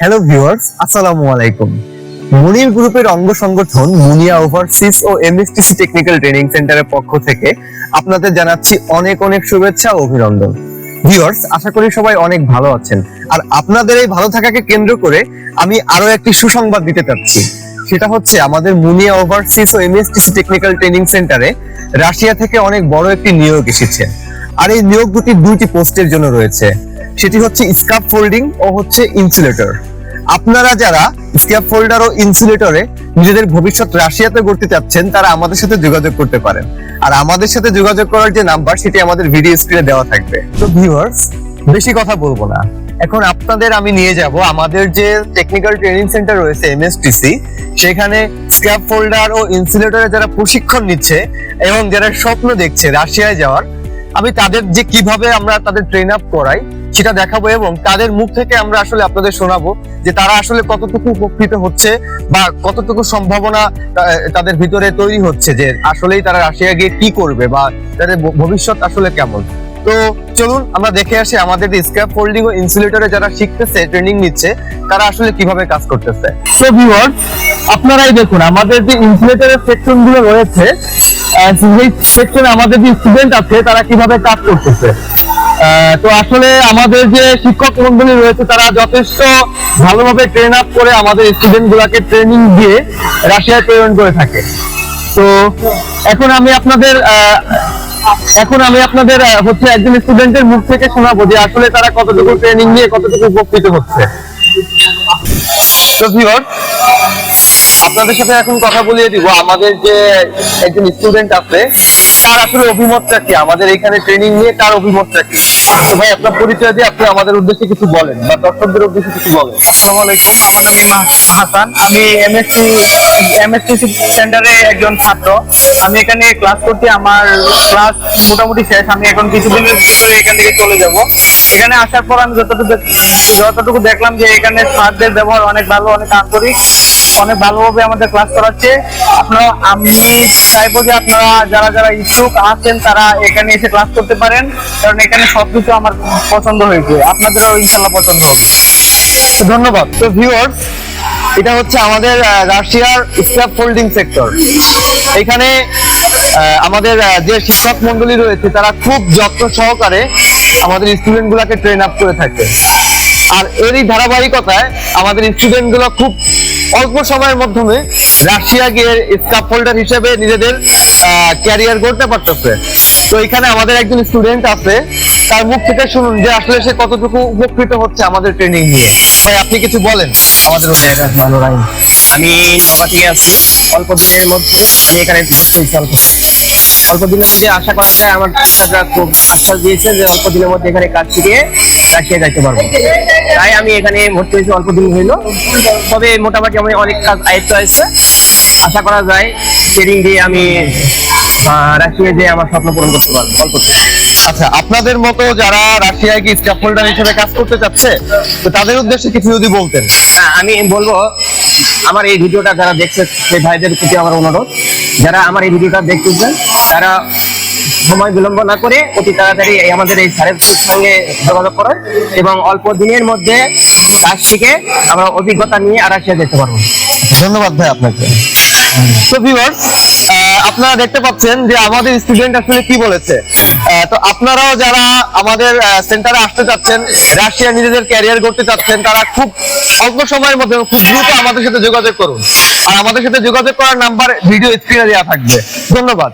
Hello viewers, আসসালামু আলাইকুম। মুনির গ্রুপের অঙ্গ সংগঠন মুনিয়া ওভারসিজ ও এমএসটিসি টেকনিক্যাল ট্রেনিং সেন্টারের পক্ষ থেকে আপনাদের জানাচ্ছি অনেক অনেক শুভেচ্ছা ও অভিনন্দন। ভিউয়ার্স, আশা করি সবাই অনেক ভালো আছেন। আর আপনাদের এই ভালো থাকাকে কেন্দ্র করে আমি আরো একটি সুসংবাদ দিতে চাচ্ছি। সেটা হচ্ছে আমাদের মুনিয়া ওভারসিজ ও এমএসটিসি টেকনিক্যাল ট্রেনিং সেন্টারে রাশিয়া থেকে অনেক বড় একটি নিয়োগ এসেছে। আর এই নিয়োগ দুটি পোস্টের জন্য রয়েছে। সেটি হচ্ছে স্কার্ফ ফোল্ডিং ও হচ্ছে ইনসুলেটর। আপনারা যারা স্ক্যাপ ফোল্ডার ও ইনসুলেটরে নিজেদের ভবিষ্যৎ রাশিয়াতে গড়তে চাচ্ছেন তারা আমাদের সাথে যোগাযোগ করতে পারেন। আর আমাদের সাথে যোগাযোগ করার যে নাম্বার সেটি আমাদের ভিডিও স্ক্রিনে দেওয়া থাকবে। তো ভিউয়ার্স, বেশি কথা বলবো না, এখন আপনাদের আমি নিয়ে যাব আমাদের যে টেকনিক্যাল ট্রেনিং সেন্টার রয়েছে এমএসটিসি, সেখানে স্ক্যাপ ফোল্ডার ও ইনসুলেটরে যারা প্রশিক্ষণ নিচ্ছে এবং যারা স্বপ্ন দেখছে রাশিয়ায় যাওয়ার, আমি তাদের যে কিভাবে আমরা তাদের ট্রেন আপ করাই সেটা দেখাবো এবং তাদের মুখ থেকে আমরা আসলে আপনাদের শোনাবো যে তারা আসলে কতটুকু উপকৃত হচ্ছে বা কতটুকু সম্ভাবনা তাদের ভিতরে তৈরি হচ্ছে যে আসলেই তারা রাশিয়া গিয়ে কি করবে বা তাদের ভবিষ্যৎ আসলে কেমন। তো চলুন আমরা দেখে আসি আমাদের স্ক্যাপ ফোল্ডিং ও ইনসুলেটরে যারা শিখতেছে, ট্রেনিং নিচ্ছে, তারা আসলে কিভাবে কাজ করতেছে। সো ভিউয়ার্স, আপনারাই দেখুন আমাদের যে ইনসুলেটরের সেকশন গুলো রয়েছে, সেই সেকশনে আমাদের যে স্টুডেন্ট আছে তারা কিভাবে কাজ করতেছে। তো আসলে আমাদের যে শিক্ষক মন্ডলী রয়েছে তারা যথেষ্ট ভালোভাবে ট্রেন আপ করে আমাদের স্টুডেন্ট গুলাকে ট্রেনিং দিয়ে রাশিয়ায় প্রেরণ করে থাকে। তো এখন আমি আপনাদের হচ্ছে একজন স্টুডেন্টের মুখ থেকে শোনাবো যে আসলে তারা কতটুকু ট্রেনিং নিয়ে কতটুকু উপকৃত হচ্ছে। তো ভিউয়ার্স, আপনাদের সাথে এখন কথা বলিয়ে দিব আমাদের যে একজন স্টুডেন্ট আছে তার আসলে অভিমতটা কি, আমাদের এখানে ট্রেনিং নিয়ে তার অভিমতটা কি। তো ভাই, আপনার পরিচয় দিয়ে আপনি আমাদের উদ্দেশ্যে কিছু বলেন বা দর্শকদের উদ্দেশ্যে কিছু বলেন। আসসালামু আলাইকুম, আমার নাম হাসান। আমি এমএসটিসি সেন্টারে একজন ছাত্র। আমি এখানে ক্লাস করছি, আমার ক্লাস মোটামুটি শেষ। আমি এখন কিছুদিনের ভিতরে এখান থেকে চলে যাব। এখানে আসার পর আমি যতটুকু দেখলাম যে এখানে স্যারদের ব্যবহার অনেক ভালো, অনেক আন্তরিক, অনেক ভালোভাবে আমাদের ক্লাস করাচ্ছে। আমি চাইবো যে আপনারা যারা যারা ইচ্ছুক আছেন তারা এখানে এসে ক্লাস করতে পারেন, কারণ এখানে সবকিছু আমার পছন্দ হয়েছে, আপনাদেরও ইনশাল্লাহ পছন্দ হবে। ধন্যবাদ। তো ভিউয়ার্স, এটা হচ্ছে আমাদের রাশিয়ার স্ক্র্যাপ ফোল্ডিং সেক্টর। এখানে আমাদের যে শিক্ষক মন্ডলী রয়েছে তারা খুব যত্ন সহকারে আমাদের স্টুডেন্ট গুলাকে ট্রেন আপ করে থাকে। আর এরই ধারাবাহিকতায় আমাদের স্টুডেন্ট গুলো খুব অল্প সময়ের মাধ্যমে রাশিয়া গিয়ে স্ক্র্যাপ ফোল্ডার হিসেবে নিজেদের ক্যারিয়ার করতে পারতেছে। তো এখানে আমাদের একজন স্টুডেন্ট আছে, তার মুখ থেকে শুনুন যে আসলে সে কতটুকু উপকৃত হচ্ছে আমাদের ট্রেনিং নিয়ে। ভাই, আপনি কিছু বলেন আমাদের। আমি নওগাঁ থেকে আসছি। অল্প দিনের মধ্যে আমি এখানে অল্প দিনের মধ্যে আশা করা যায়, আমার টিচাররা খুব আশ্বাস দিয়েছে যে অল্প দিনের মধ্যে এখানে কাজ শিখে রাশিয়া যাইতে পারবো। তাই আমি এখানে ভর্তি হয়েছি, অল্প দিন হইলো। তবে মোটামুটি আমি অনেক কাজ আয়ত্ত আছে। আশা করা যায় ট্রেনিং দিয়ে আমি রাশিয়া যে আমার স্বপ্ন পূরণ করতে পারবো অল্প। আচ্ছা, আপনাদের মতো যারা রাশিয়ায় কি স্ক্র্যাপ ফোল্ডার হিসেবে কাজ করতে চাচ্ছে, তো তাদের উদ্দেশ্যে কিছু যদি বলতেন। আমি বলবো, আমার এই ভিডিওটা যারা দেখছে সেই ভাইদের প্রতি আমার অনুরোধ, যারা আমার এই ভিডিওটা দেখতেছেন তারা সময় বিলম্ব না করে অতি তাড়াতাড়ি আমাদের এই স্যারের সঙ্গে যোগাযোগ করেন এবং অল্প দিনের মধ্যে কাজ শিখে আমরা অভিজ্ঞতা নিয়ে রাশিয়া যেতে পারবো। ধন্যবাদ ভাই আপনাকে। তো ভিউয়ার্স, আপনারা দেখতে পাচ্ছেন যে আমাদের স্টুডেন্ট আসলে কি বলেছে। তো আপনারাও যারা আমাদের সেন্টারে আসতে চাচ্ছেন, রাশিয়া নিজেদের ক্যারিয়ার করতে চাচ্ছেন, তারা খুব অল্প সময়ের মধ্যে খুব দ্রুত আমাদের সাথে যোগাযোগ করুন। আর আমাদের সাথে যোগাযোগ করার নাম্বার ভিডিও স্ক্রিনে দেওয়া থাকবে। ধন্যবাদ।